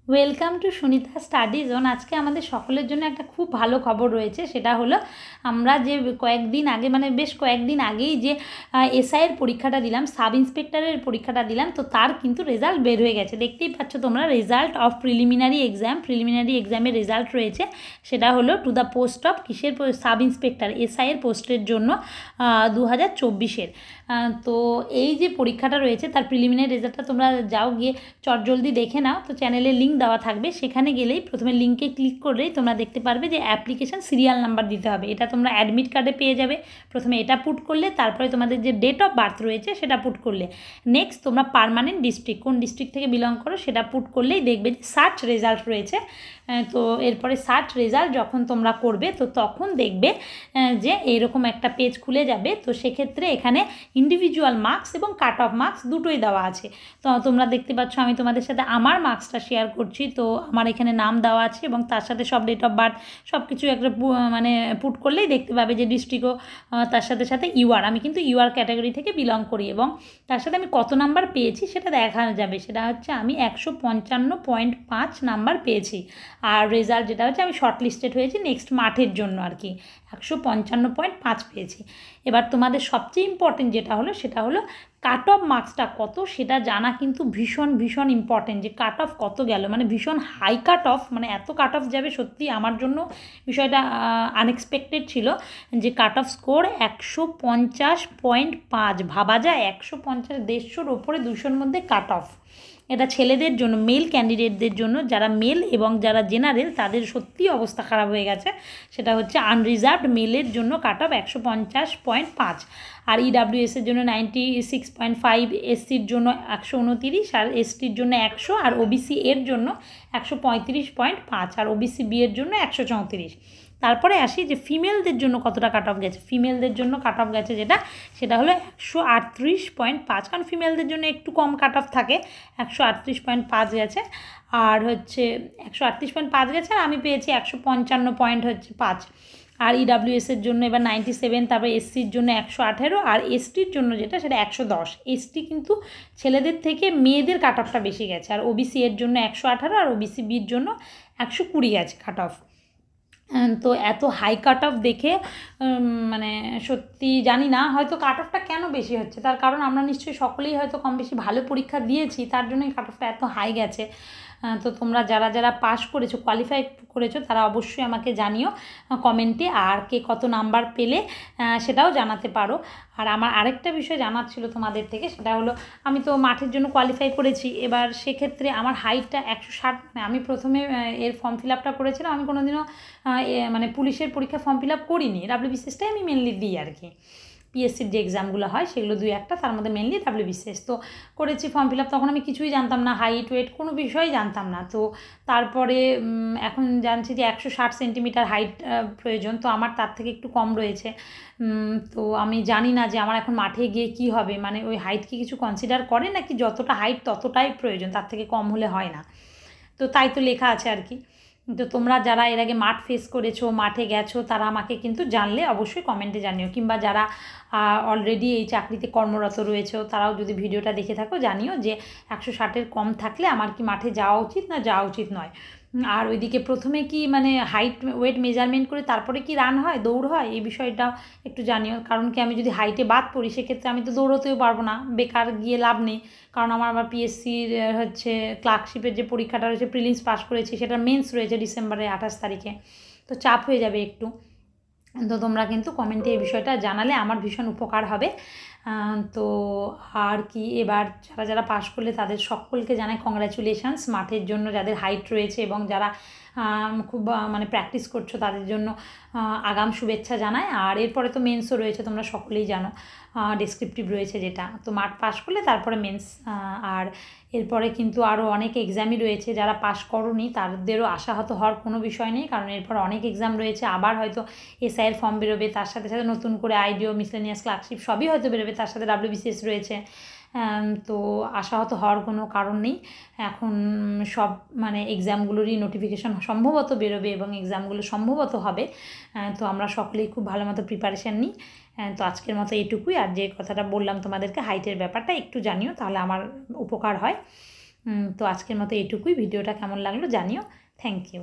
Welcome to Sunita study zone. আজকে আমাদের সকলের জন্য একটা খুব ভালো খবর রয়েছে, সেটা হলো আমরা যে কয়েকদিন আগে বেশ কয়েকদিন আগেই যে এসআইয়ের পরীক্ষাটা দিলাম, সাব ইন্সপেক্টরের পরীক্ষাটা দিলাম, তো তার কিন্তু রেজাল্ট বের হয়ে গেছে। দেখতেই পাচ্ছ তোমরা রেজাল্ট অফ প্রিলিমিনারি এক্সামের রেজাল্ট রয়েছে। সেটা হলো টু দ্য পোস্ট অফ কিসের সাব ইন্সপেক্টর এসআইয়ের পোস্টের জন্য 2024-এর। তো এই যে পরীক্ষাটা রয়েছে তার প্রিলিমিনারি রেজাল্টটা তোমরা যাও গিয়ে চটজলদি দেখে নাও। তো চ্যানেলের লিঙ্ক দেওয়া থাকবে, সেখানে গেলেই প্রথমে লিঙ্কে ক্লিক করলেই তোমরা দেখতে পারবে যে অ্যাপ্লিকেশান সিরিয়াল নাম্বার দিতে হবে। এটা তোমরা অ্যাডমিট কার্ডে পেয়ে যাবে। প্রথমে এটা পুট করলে, তারপরে তোমাদের যে ডেট অফ বার্থ রয়েছে সেটা পুট করলে, নেক্সট তোমরা পার্মানেন্ট ডিস্ট্রিক্ট কোন ডিস্ট্রিক্ট থেকে বিলং করো সেটা পুট করলেই দেখবে যে সার্চ রেজাল্ট রয়েছে। তো এরপরে সার্চ রেজাল্ট যখন তোমরা করবে তো তখন দেখবে যে এইরকম একটা পেজ খুলে যাবে। তো সেক্ষেত্রে এখানে ইন্ডিভিজুয়াল মার্কস এবং কাট অফ মার্কস দুটোই দেওয়া আছে। তো তোমরা দেখতে পাচ্ছ আমি তোমাদের সাথে আমার মার্কসটা শেয়ার করছি। তো আমার এখানে নাম দেওয়া আছে এবং তার সাথে সব ডেট অফ বার্থ সব কিছু একটা পুট করলেই দেখতে পাবে যে ডিস্ট্রিক্টও, তার সাথে সাথে ইউআর, আমি কিন্তু ইউআর ক্যাটাগরি থেকে বিলং করি, এবং তার সাথে আমি কত নাম্বার পেয়েছি সেটা দেখা যাবে। সেটা হচ্ছে আমি 155.5 নাম্বার পেয়েছি। আর রেজাল্ট যেটা হচ্ছে আমি শর্ট লিস্টেড হয়েছি নেক্সট মাঠের জন্য আর কি, 155.5 পেয়েছি। এবার তোমাদের সবচেয়ে ইম্পর্টেন্ট যেটা হলো সেটা হলো কাট অফ মার্কসটা কত সেটা জানা কিন্তু ভীষণ ভীষণ ইম্পর্টেন্ট। যে কাট অফ কত গেল, ভীষণ হাই কাট অফ, এত কাট অফ যাবে সত্যি আমার জন্য বিষয়টা আনএক্সপেক্টেড ছিল। যে কাট অফ স্কোর 150.5, ভাবা যায় 150, 150-র ওপরে 200-র মধ্যে কাট অফ। এটা ছেলেদের জন্য, মেল ক্যান্ডিডেটদের জন্য, যারা মেল এবং যারা জেনারেল তাদের সত্যিই অবস্থা খারাপ হয়ে গেছে। সেটা হচ্ছে আনরিজার্ভড মেলের জন্য কাট অফ 150.5, আর ইডাব্লিউএসের জন্য 96.5, এসসির জন্য 129, আর এসটির জন্য 100, আর ওবিসি এর জন্য 135.5, আর ওবিসি বি এর জন্য 134। তারপরে আসি যে ফিমেলদের জন্য কতটা কাট অফ গেছে। ফিমেলদের জন্য কাট অফ গেছে সেটা হলো 138.5, কারণ ফিমেলদের জন্য একটু কম কাট অফ থাকে, 138.5 গেছে। আর হচ্ছে 138.5 গেছে, আর আমি পেয়েছি 155.5। আর ইডাব্লিউএসের জন্য এবার 97, তারপরে এসসির জন্য 118, আর এসটির জন্য যেটা সেটা 110। এসটি কিন্তু ছেলেদের থেকে মেয়েদের কাট অফটা বেশি গেছে। আর ওবিসি এর জন্য 118, আর ওবিসি বির জন্য 120 গেছে কাট অফ। তো এত হাই কাট অফ দেখে সত্যি জানি না হয়তো কাট অফটা কেন বেশি হচ্ছে। তার কারণ আমরা নিশ্চয়ই সকলেই হয়তো কম বেশি ভালো পরীক্ষা দিয়েছি, তার জন্যই কাট অফটা এত হাই গেছে। তো তোমরা যারা যারা পাস করেছো, কোয়ালিফাই করেছো, তারা অবশ্যই আমাকে জানিও কমেন্টে, আর কে কত নাম্বার পেলে সেটাও জানাতে পারো। আর আমার আরেকটা বিষয় জানার ছিল তোমাদের থেকে, সেটা হলো আমি তো মাঠের জন্য কোয়ালিফাই করেছি। এবার সেক্ষেত্রে আমার হাইটটা 160, আমি প্রথমে এর ফর্ম ফিল আপটা করেছিলাম। আমি কোনোদিনও পুলিশের পরীক্ষা ফর্ম ফিল আপ করিনি, ডাব্লিউবিসিএসটাই আমি মেনলি দিই আর কি। পিএসসির যে এক্সামগুলো হয় সেগুলো 2-1টা, তার মধ্যে মেনলি ডাব্লিউবিসিএস তো করেছি ফর্ম ফিল আপ। তখন আমি কিছুই জানতাম না, হাইট ওয়েট কোনো বিষয়ই জানতাম না। তো তারপরে এখন জানছি যে 160 সেন্টিমিটার হাইট প্রয়োজন, তো আমার তার থেকে একটু কম রয়েছে। তো আমি জানি না যে আমার এখন মাঠে গিয়ে কি হবে, ওই হাইট কি কিছু কনসিডার করে নাকি যতটা হাইট ততটাই প্রয়োজন, তার থেকে কম হলে হয় না। তো তাই তো লেখা আছে আর কি। তো তোমরা যারা এর আগে মাঠ ফেস করেছো, মাঠে গেছো, তারা আমাকে কিন্তু জানলে অবশ্যই কমেন্টে জানিও, কিংবা যারা অলরেডি এই চাকরিতে কর্মরত রয়েছে তারাও যদি ভিডিওটা দেখে থাকো জানিও যে 160-এর কম থাকলে আমার কি মাঠে যাওয়া উচিত না যাওয়া উচিত নয়। আর ওইদিকে প্রথমে কি হাইট ওয়েট মেজারমেন্ট করে তারপরে কি রান হয়, দৌড় হয়, এই বিষয়টাও একটু জানিও। কারণ কি আমি যদি হাইটে বাদ পড়ি সেক্ষেত্রে আমি তো দৌড়তেও পারবো না, বেকার গিয়ে লাভ নেই। কারণ আমার পিএসসির হচ্ছে ক্লার্কশিপের যে পরীক্ষাটা রয়েছে, প্রিলিমস পাস করেছি, সেটা মেন্স রয়েছে ডিসেম্বরের 28 তারিখে, তো চাপ হয়ে যাবে একটু। তো তোমরা কিন্তু কমেন্টে এই বিষয়টা জানালে আমার ভীষণ উপকার হবে। তো আর কি, এবার যারা যারা পাশ করলে তাদের সকলকে জানাই কংগ্রাচুলেশনস মাঠের জন্য, যাদের হাইট রয়েছে এবং যারা খুব প্র্যাকটিস করছো তাদের জন্য আগাম শুভেচ্ছা জানাই। আর এরপরে তো মেন্সও রয়েছে, তোমরা সকলেই জানো, ডেসক্রিপটিভ রয়েছে যেটা, তো মাঠ পাস করলে তারপরে মেন্স। আর এরপরে কিন্তু আরও অনেক এক্সামই রয়েছে, যারা পাস করোনি তাদেরও আশাহত হওয়ার কোনো বিষয় নেই, কারণ এরপর অনেক এক্সাম রয়েছে। আবার হয়তো এসআইয়ের ফর্ম বেরোবে, তার সাথে সাথে নতুন করে আইডিও, মিসলেনিয়াস ক্লার্কশিপ সবই হয়তো বেরোবে, তার সাথে ডাব্লিউবিসিএস রয়েছে। তো আশাহত হওয়ার কোনো কারণ নেই। এখন সব এক্সামগুলোরই নোটিফিকেশান সম্ভবত বেরোবে এবং এক্সামগুলো সম্ভবত হবে। তো আমরা সকলেই খুব ভালো মতো প্রিপারেশান নিই। তো আজকের মতো এইটুকুই। আর যে কথাটা বললাম তোমাদেরকে হাইটের ব্যাপারটা একটু জানিও, তাহলে আমার উপকার হয়। তো আজকের মতো এটুকুই। ভিডিওটা কেমন লাগলো জানিও। Thank you.